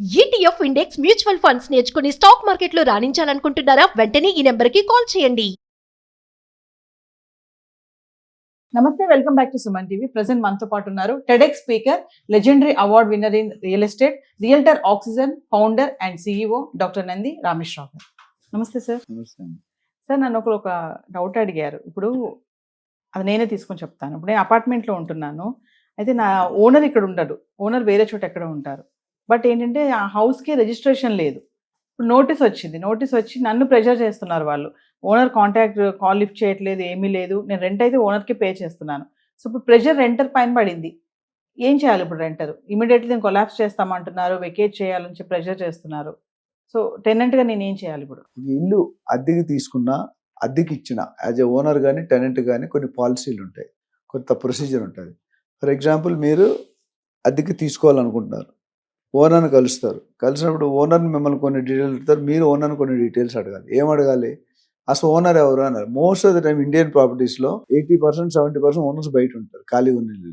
ETF index mutual funds నేర్చుకుని stock మార్కెట్లో రాణించాలనుకుంటున్నారా? వెంటనే ఈ నెంబర్కి కాల్ చేయండి. నమస్తే, welcome back to Suman TV. Present మనతో పాటు ఉన్నారు TEDx speaker, legendary award winner in real estate, realtor oxygen founder and CEO doctor Nandi Rameshwar Rao గారు. నమస్తే సార్. సార్, నన్ను ఒక డౌట్ అడిగారు. ఇప్పుడు అది నేనే తీసుకొని చెప్తాను. ఇప్పుడు నేను అపార్ట్మెంట్లో ఉంటున్నాను. అయితే నా ఓనర్ ఇక్కడ ఉండడు, ఓనర్ వేరే చోట ఎక్కడ ఉంటారు. బట్ ఏంటంటే ఆ హౌస్కి రిజిస్ట్రేషన్ లేదు. ఇప్పుడు నోటీస్ వచ్చి నన్ను ప్రెజర్ చేస్తున్నారు వాళ్ళు. ఓనర్ కాల్ లిఫ్ట్ చేయట్లేదు, ఏమీ లేదు. నేను రెంట్ అయితే ఓనర్కి పే చేస్తున్నాను. సో ఇప్పుడు ప్రెజర్ రెంటర్ పైన పడింది. ఏం చేయాలి ఇప్పుడు? రెంటర్ ఇమీడియట్లీ నేను కొలాప్స్ చేస్తామంటున్నారు, వెకేట్ చేయాలని చెప్పి ప్రెజర్ చేస్తున్నారు. సో టెనెంట్గా నేను ఏం చేయాలి ఇప్పుడు? ఇల్లు అద్దెకి తీసుకున్నా, అద్దెకి ఇచ్చిన యాజ్ ఎ ఓనర్ కానీ టెనెంట్ కానీ కొన్ని పాలసీలు ఉంటాయి, కొంత ప్రొసీజర్ ఉంటుంది. ఫర్ ఎగ్జాంపుల్, మీరు అద్దెకి తీసుకోవాలనుకుంటున్నారు, ఓనర్ని కలుస్తారు. కలిసినప్పుడు ఓనర్ని మిమ్మల్ని కొన్ని డీటెయిల్స్ అడుగుతారు, మీరు ఓనర్ని కొన్ని డీటెయిల్స్ అడగాలి. ఏం అడగాలి? అసలు ఓనర్ ఎవరు అన్నారు. Most of the time Indian ప్రాపర్టీస్లో 80% 70% ఓనర్స్ బయట ఉంటారు, ఖాళీ ఉన్న ఇల్లు.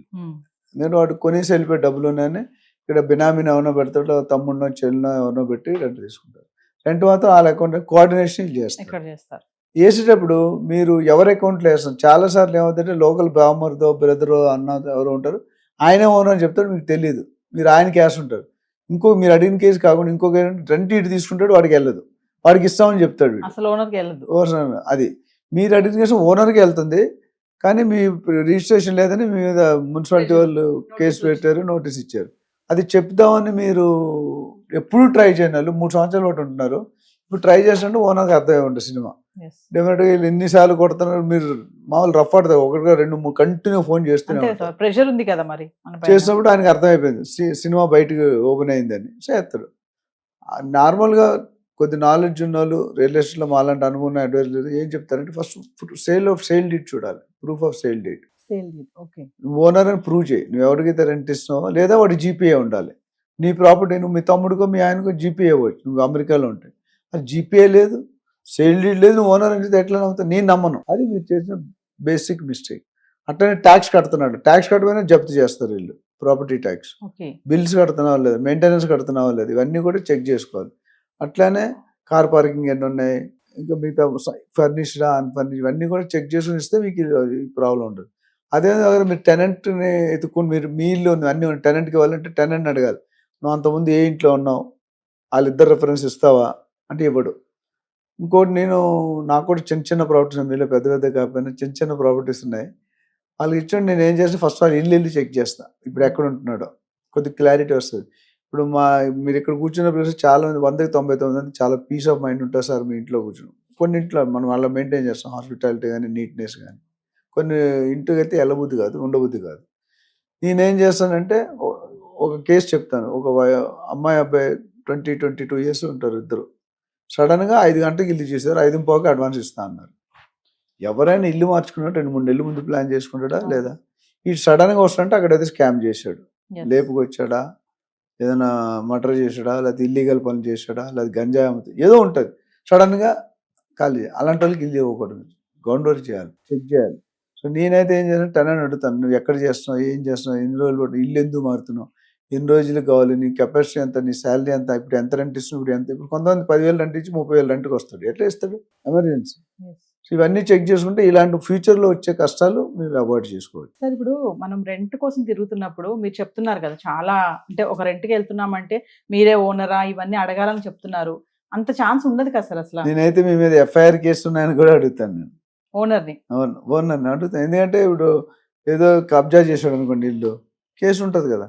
నేను వాడు కొనేసి వెళ్ళిపోయి డబ్బులు ఉన్నాయని ఇక్కడ బినామీని ఎవరినో పెడతాడు, తమ్ముడినో చెల్లినో ఎవరినో పెట్టి రెంట్ తీసుకుంటారు. రెంట్ మాత్రం వాళ్ళ అకౌంట్ కోఆర్డినేషన్ చేస్తారు. వేసేటప్పుడు మీరు ఎవరి అకౌంట్లో వేస్తాం. చాలాసార్లు ఏమవుతుందంటే లోకల్ బామ్మర్దో బ్రదరో అన్న ఎవరో ఉంటారు, ఆయనే ఓనర్ అని చెప్తాడు, మీకు తెలియదు, మీరు ఆయన క్యాష్ ఉంటారు. మీరు అడిగిన కేసు కాకుండా ఇంకొక రెంట్ ఇటు తీసుకుంటాడు, వాడికి వెళ్ళదు, వాడికి ఇస్తామని చెప్తాడు, అసలు ఓనర్కి వెళ్ళదు. అది మీరు అడిగిన కేసు ఓనర్కి వెళ్తుంది, కానీ మీ రిజిస్ట్రేషన్ లేదని మీ మీద మున్సిపాలిటీ వాళ్ళు కేసు పెట్టారు, నోటీస్ ఇచ్చారు. అది చెప్దామని మీరు ఎప్పుడు ట్రై చేయని వాళ్ళు 3 సంవత్సరాల పాటు ఉంటున్నారు. ఇప్పుడు ట్రై చేసినట్టు ఓనర్కి అర్థమై ఉంటుంది సినిమా. డెఫినెట్గా ఎన్నిసార్లు కొడుతున్నారు, మీరు మామూలు రఫ్ ఆడతారు, 1-2-3 కంటిన్యూ ఫోన్ చేస్తూనే ప్రెషర్ ఉంది కదా మరి. చేసినప్పుడు ఆయనకి అర్థమైపోయింది సినిమా బయటకు ఓపెన్ అయిందని చేస్తాడు. నార్మల్గా కొద్ది నాలెడ్జ్ ఉన్న వాళ్ళు రియల్ ఎస్టేట్లో మాలాంటి అనుభవం అడ్వైజ్ లేదు. ఏం చెప్తారంటే ఫస్ట్ సేల్ డీడ్ చూడాలి, proof of sale deed. Owner అని ప్రూవ్ చేయి, నువ్వు ఎవరికైతే రెంట్ ఇస్తున్నావో, లేదా వాడి జీపీఏ ఉండాలి. నీ ప్రాపర్టీ నువ్వు మీ తమ్ముడికో మీ ఆయనకో జీపీఏ ఇవ్వచ్చు, నువ్వు అమెరికాలో ఉంటాయి. అది జీపీఏ లేదు, సేల్ డీడ్ లేదు, నువ్వు ఓనర్ అంటే ఎట్లా నమ్ముతావు? నేను నమ్మను. అది మీరు చేసిన బేసిక్ మిస్టేక్. అట్లనే ట్యాక్స్ కడుతున్నాడు, ట్యాక్స్ కట్టకపోయినా జప్తు చేస్తారు వీళ్ళు, ప్రాపర్టీ ట్యాక్స్. బిల్స్ కడుతున్నావా లేదు, మెయింటెనెన్స్ కడుతున్నావా లేదు, ఇవన్నీ కూడా చెక్ చేసుకోవాలి. అట్లానే కార్ పార్కింగ్ ఎన్ని ఉన్నాయి, ఇంకా మిగతా ఫర్నిష్డా అన్ఫర్నిష్డ్, ఇవన్నీ కూడా చెక్ చేసుకుని ఇస్తే మీకు ప్రాబ్లం ఉంటుంది. అదే దగ్గర మీరు టెనెంట్ని ఎత్తుకుని మీ ఇల్లు అన్నీ టెనెంట్కి ఇవ్వాలంటే టెనెంట్ని అడగాలి, నువ్వు అంతకుముందు ఏ ఇంట్లో ఉన్నావు, వాళ్ళిద్దరు రెఫరెన్స్ ఇస్తావా అంటే ఇవ్వడు. ఇంకోటి, నాకు కూడా చిన్న ప్రాపర్టీస్, మీలో పెద్ద కాకపోయినా చిన్న ప్రాపర్టీస్ ఉన్నాయి, వాళ్ళకి ఇచ్చాడు. నేను ఏం చేస్తాను, ఫస్ట్ వాళ్ళు ఇల్లు చెక్ చేస్తాను, ఇప్పుడు ఎక్కడ ఉంటున్నాడో కొద్ది క్లారిటీ వస్తుంది. ఇప్పుడు మీరు ఇక్కడ కూర్చున్న ప్లేస్ చాలా మంది 199 మంది చాలా పీస్ ఆఫ్ మైండ్ ఉంటుంది సార్ మీ ఇంట్లో కూర్చుని. కొన్ని ఇంట్లో మనం వాళ్ళ మెయింటైన్ చేస్తాం, హాస్పిటాలిటీ కానీ నీట్నెస్ కానీ. కొన్ని ఇంటికి అయితే వెళ్ళబుద్ధి కాదు, ఉండబుద్ధి కాదు. నేనేం చేస్తానంటే ఒక కేసు చెప్తాను. ఒక అమ్మాయి అబ్బాయి 22 years ఉంటారు ఇద్దరు. సడన్గా 5 గంటలకు ఇల్లు చేశారు, 5:15కి అడ్వాన్స్ ఇస్తా అన్నారు. ఎవరైనా ఇల్లు మార్చుకున్నా 2-3 నెలల ముందు ప్లాన్ చేసుకుంటాడా లేదా? ఈ సడన్గా వస్తుంటే అక్కడైతే స్కామ్ చేశాడు, లేపుకొచ్చాడా, ఏదైనా మర్డర్ చేశాడా, లేకపోతే ఇల్లీగల్ పనులు చేశాడా, లేదా గంజాయి అమ్ముతా, ఏదో ఉంటుంది. సడన్గా ఖాళీ, అలాంటి వాళ్ళకి ఇల్లు ఇవ్వకూడదు, గ్రౌండ్ వర్క్ చేయాలి, చెక్ చేయాలి. సో నేనైతే ఏం చేస్తాను, టెనెంట్ అడుగుతాను, నువ్వు ఎక్కడ చేస్తున్నావు, ఏం చేస్తున్నావు, ఎన్ని రోజులు పడుతుంది, ఇల్లు ఎందుకు మారుతున్నావు, ఎన్ని రోజులు కావాలి, నీ కెపాసిటీ ఎంత, నీ శాలరీ ఎంత, ఇప్పుడు ఎంత రెంట్ ఇస్తున్నావు, ఇప్పుడు ఎంత. ఇప్పుడు కొంతమంది 10,000 రెంట్ ఇచ్చి 30,000 రెంట్కి వస్తాడు, ఎట్లా ఇస్తాడు? ఎమర్జెన్సీ. సో ఇవన్నీ చెక్ చేసుకుంటే ఇలాంటి ఫ్యూచర్లో వచ్చే కష్టాలు మీరు అవాయిడ్ చేసుకోవచ్చు. సార్, ఇప్పుడు మనం రెంట్ కోసం తిరుగుతున్నప్పుడు మీరు చెప్తున్నారు కదా, చాలా అంటే ఒక రెంట్కి వెళ్తున్నామంటే మీరే ఓనరా ఇవన్నీ అడగాలని చెప్తున్నారు. అంత ఛాన్స్ ఉండదు కదా సార్ అసలు. నేనైతే మీ మీద ఎఫ్ఐఆర్ కేసు ఉన్నాయని కూడా అడుగుతాను, నేను ఓనర్ని అడుగుతాను. ఎందుకంటే ఇప్పుడు ఏదో కబ్జా చేశాడు అనుకోండి, ఇల్లు కేసు ఉంటుంది కదా.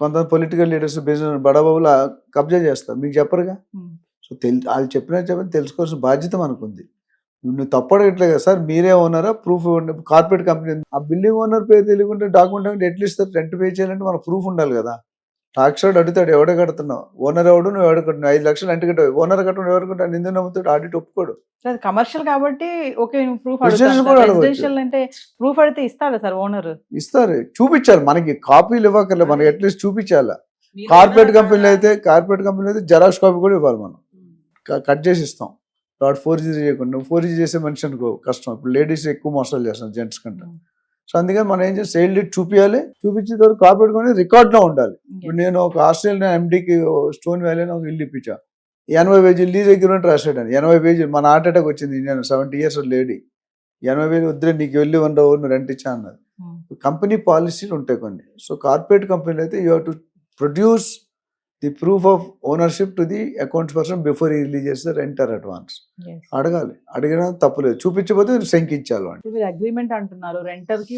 కొంతమంది పొలిటికల్ లీడర్స్, బిజినెస్ బడాబాబులు కబ్జా చేస్తారు, మీకు చెప్పరుగా. సో వాళ్ళు చెప్పని తెలుసుకోవాల్సిన బాధ్యత మనకుంది. నువ్వు తప్పడట్లేదు కదా సార్, మీరే ఓనరా, ప్రూఫ్ ఇవ్వండి. కార్పొరేట్ కంపెనీ ఆ బిల్డింగ్ ఓనర్ పేరు తెలియకుంటే డాక్యుమెంట్ ఎట్లా ఇస్తారు? రెంట్ పే చేయాలంటే మనకు ప్రూఫ్ ఉండాలి కదా. టాక్స్ వాడు అడుగుతాడు, ఎవడే కడుతున్నావు, ఓనర్ ఎవడు, నువ్వు ఎవడు కట్టినావు, 5 లక్షలు రెంట్ కట్టావు, ఓనర్ కట్టడం ఎవరు కట్టాడు, నిందు నమ్ముతాడు, ఆడిట్ ఒప్పుకోడు. కమర్షియల్ కాబట్టి ఓకే, ప్రూఫ్ అంటే ప్రూఫ్ అడిగితే ఇస్తాడు సార్ ఓనర్. ఇస్తారు, చూపించాలి, మనకి కాపీలు ఇవ్వకర్లే, మనకి అట్లీస్ట్ చూపించాలా. కార్పొరేట్ కంపెనీలో అయితే జెరాక్స్ కాపీ కూడా ఇవ్వాలి, మనం కట్ చేసి ఇస్తాం. వాడు 4G చేయకుండా, 4G చేసే మనిషి అనుకో కష్టం. ఇప్పుడు లేడీస్ ఎక్కువ మోసాలు చేస్తాం జెంట్స్ కంటే. సో అందుకని మనం ఏం చేసి సేల్ డీడ్ చూపించాలి, చూపించిన తర్వాత కార్పొరేట్ కొని రికార్డ్లో ఉండాలి. ఇప్పుడు నేను ఒక ఆస్ట్రేలియన్ ఎండికి స్టోన్ వ్యాలీలో ఒక ఇల్లు ఇప్పించా, 80 పేజీలు లీజ్ అగ్రిమెంట్ రాసాడని. 80 పేజీలు. మన హార్ట్ అటాక్ వచ్చింది. ఇండియన్ 70 years లేడీ 80 వేలు వద్దులే నీకు వెళ్ళి 1 రోజు రెంట్ ఇచ్చా అన్నది. కంపెనీ పాలసీలు ఉంటాయి కొన్ని. సో కార్పొరేట్ కంపెనీలు అయితే you have to produce the proof of ownership to the accounts person before ఈ రిలీజ్ ద రెంటర్ అడ్వాన్స్. అడగాలి, అడిగినా తప్పులేదు. చూపించకపోతే శంకించాలి వాడిని. మీరు అగ్రిమెంట్ అంటున్నారు, రెంటర్ కి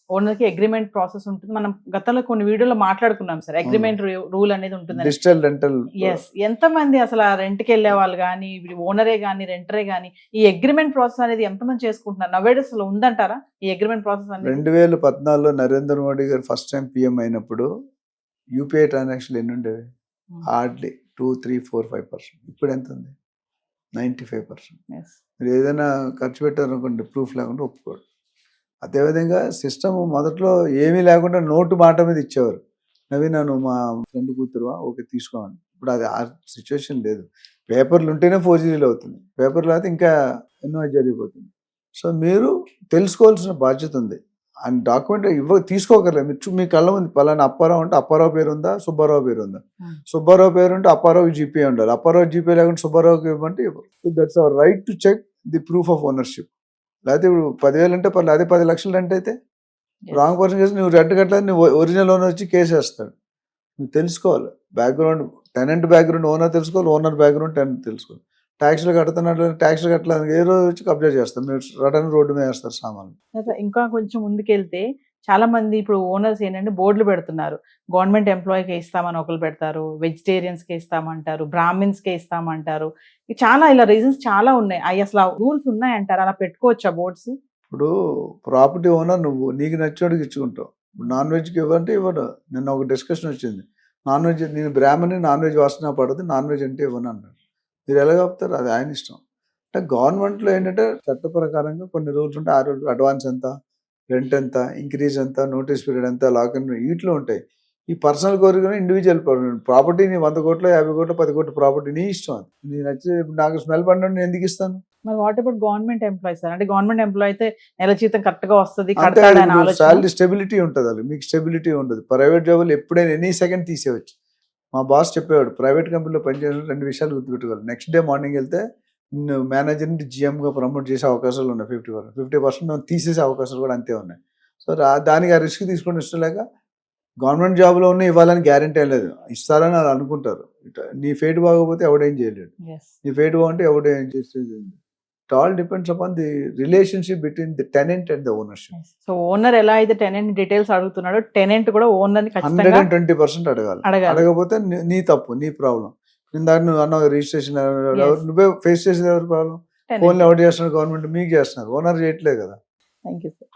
ఓనర్ కి అగ్రిమెంట్ ప్రాసెస్ ఉంటుంది. మనం గతంలో కొన్ని వీడియోలో మాట్లాడుకున్నాం సార్, అగ్రిమెంట్ రూల్ అనేది ఉంటుంది. Digital rental. ఎస్. ఎంత మంది అసలు రెంట్ కి వెళ్ళే వాళ్ళు కానీ, ఓనరే కానీ, రెంటరే కానీ ఈ అగ్రిమెంట్ ప్రాసెస్ అనేది ఎంతమంది చేసుకుంటున్నారు? నవేడేస్ అసలు ఉందంటారా ఈ అగ్రిమెంట్ ప్రాసెస్ అనేది? 2014లో నరేంద్ర మోడీ గారు ఫస్ట్ టైం పిఎం అయినప్పుడు యూపీఐ ట్రాన్సాక్షన్ ఎన్ని ఉండేవి? హార్డ్లీ 2, 3, 4, 5%. ఇప్పుడు ఎంత ఉంది? 95%. మీరు ఏదైనా ఖర్చు పెట్టారనుకోండి, ప్రూఫ్ లేకుండా ఒప్పుకోడు. అదేవిధంగా సిస్టమ్ మొదట్లో ఏమీ లేకుండా నోటు మాట మీద ఇచ్చేవారు. నవీన్ నువ్వు మా ఫ్రెండ్ కూతురువా, ఓకే తీసుకోమని. ఇప్పుడు అది ఆ సిచ్యువేషన్ లేదు. పేపర్లు ఉంటేనే ఫోర్జరీలు అవుతుంది, పేపర్లు అయితే ఇంకా ఎన్నో జరిగిపోతుంది. సో మీరు తెలుసుకోవాల్సిన బాధ్యత ఉంది. అండ్ డాక్యుమెంట్ తీసుకోగలరు. మీరు మీ కళ్ళ ఉంది పలానా అప్పారావు అంటే అప్పారావు పేరు ఉందా, సుబ్బారావు పేరు ఉందా? సుబ్బారావు పేరు ఉంటే అప్పారావు జీపే ఉండాలి. అప్పారావు జీపే లేకుండా సుబ్బారావుకి ఇవ్వమంటే that's our right to check the proof of ownership. లేకపోతే ఇప్పుడు 10,000 అంటే పర్లేదు, అదే 10 లక్షలు రెంట్ అయితే రాంగ్ పర్సన్ కేసు నువ్వు రెంట్ కట్టలేదు, నువ్వు ఒరిజినల్ ఓనర్ వచ్చి కేసు వేస్తాడు. నువ్వు తెలుసుకోవాలి బ్యాక్గ్రౌండ్, టెనెంట్ బ్యాక్గ్రౌండ్ ఓనర్ తెలుసుకోవాలి, ఓనర్ బ్యాక్గ్రౌండ్ టెనెంట్ తెలుసుకోవాలి. ట్యాక్స్లు కడుతున్నట్లు ట్యాక్స్లు కట్టలేదు, ఏ రోజు వచ్చి కబ్జా చేస్తారు, మీరు రటన్ రోడ్డు మీద వేస్తారు సామాన్లు. ఇంకా కొంచెం ముందుకెళ్తే చాలా మంది ఇప్పుడు ఓనర్స్ ఏంటంటే బోర్డులు పెడుతున్నారు, గవర్నమెంట్ ఎంప్లాయీకి ఇస్తామని ఒకరు పెడతారు, వెజిటేరియన్స్కి ఇస్తామంటారు, బ్రాహ్మిన్స్కి ఇస్తామంటారు. చాలా ఇలా రీజన్స్ చాలా ఉన్నాయి. అవి అసలు రూల్స్ ఉన్నాయంటారు, అలా పెట్టుకోవచ్చా బోర్డ్స్? ఇప్పుడు ప్రాపర్టీ ఓనర్ నువ్వు నీకు నచ్చోడికి ఇచ్చుకుంటావు. నాన్ వెజ్కి ఇవ్వంటే ఇవ్వడు. నిన్న ఒక డిస్కషన్ వచ్చింది, నాన్ వెజ్ నేను బ్రాహ్మణి, నాన్ వెజ్ వాసన పడదు, నాన్ వెజ్ అంటే ఇవ్వను అన్నాడు. మీరు ఎలా చెప్తారు? అది ఆయన ఇష్టం. అంటే గవర్నమెంట్లో ఏంటంటే చట్ట ప్రకారంగా కొన్ని రూల్స్ ఉంటాయి. ఆ రోజు అడ్వాన్స్ ఎంత, రెంట్ ఎంత, ఇంక్రీజ్ ఎంత, నోటీస్ పీరియడ్ ఎంత, లాక్ ఇన్ వీటిలో ఉంటాయి. ఈ పర్సనల్ కోరిక ఇండివిజువల్ ప్రాపర్టీ, నీ 100 కోట్లు, 50 కోట్లు, 10 కోట్ల ప్రాపర్టీ నీ ఇష్టం. అది నీ నచ్చి నాకు స్మెల్ పడిన నేను ఎందుకు ఇస్తాను? మరి వాట్ అబౌట్ గవర్నమెంట్ ఎంప్లాయీస్? అంటే గవర్నమెంట్ ఎంప్లాయీ అయితే నెల జీతం కరెక్ట్ గా వస్తుంది, శాలరీ స్టెబిలిటీ ఉంటుంది. అది మీకు స్టెబిలిటీ ఉండదు. ప్రైవేట్ జాబులు ఎప్పుడైనా ఎనీ సెకండ్ తీసేవచ్చు. మా బాస్ చెప్పేవాడు, ప్రైవేట్ కంపెనీలో పనిచేసిన 2 విషయాలు గుర్తుపెట్టుకోవాలి. నెక్స్ట్ డే మార్నింగ్ వెళ్తే మేనేజర్ నుండి జిఎంగా ప్రమోట్ చేసే అవకాశాలు ఉన్నాయి. 50% తీసేసే అవకాశాలు కూడా అంతే ఉన్నాయి. సో దానికి ఆ రిస్క్ తీసుకొని ఇష్టం లేక గవర్నమెంట్ జాబ్లో ఉన్న ఇవ్వాలని గ్యారంటీ లేదు, ఇస్తారని వాళ్ళు అనుకుంటారు. నీ ఫేట్ బాగోపోతే ఎవడేం చేయలేడు, నీ ఫేట్ బాగుంటే ఎవడేం చేసేది. It all depends upon the relationship between the tenant and the ownership. So owner ఎలా అయితే టెనెంట్ డీటెయిల్స్ అడుగుతున్నాడో, టెనెంట్ కూడా ఓనర్ 120% అడగాలి. అడగకపోతే నీ తప్పు, నీ ప్రాబ్లం. ఇందాక నువ్వు అన్న రిజిస్ట్రేషన్ నువ్వే ఫేస్ చేసేది ఎవరి ప్రాబ్లం? ఫోన్లో ఎవరు చేస్తున్నారు? గవర్నమెంట్ మీకు చేస్తున్నారు, ఓనర్ చేయట్లేదు కదా. Thank you sir.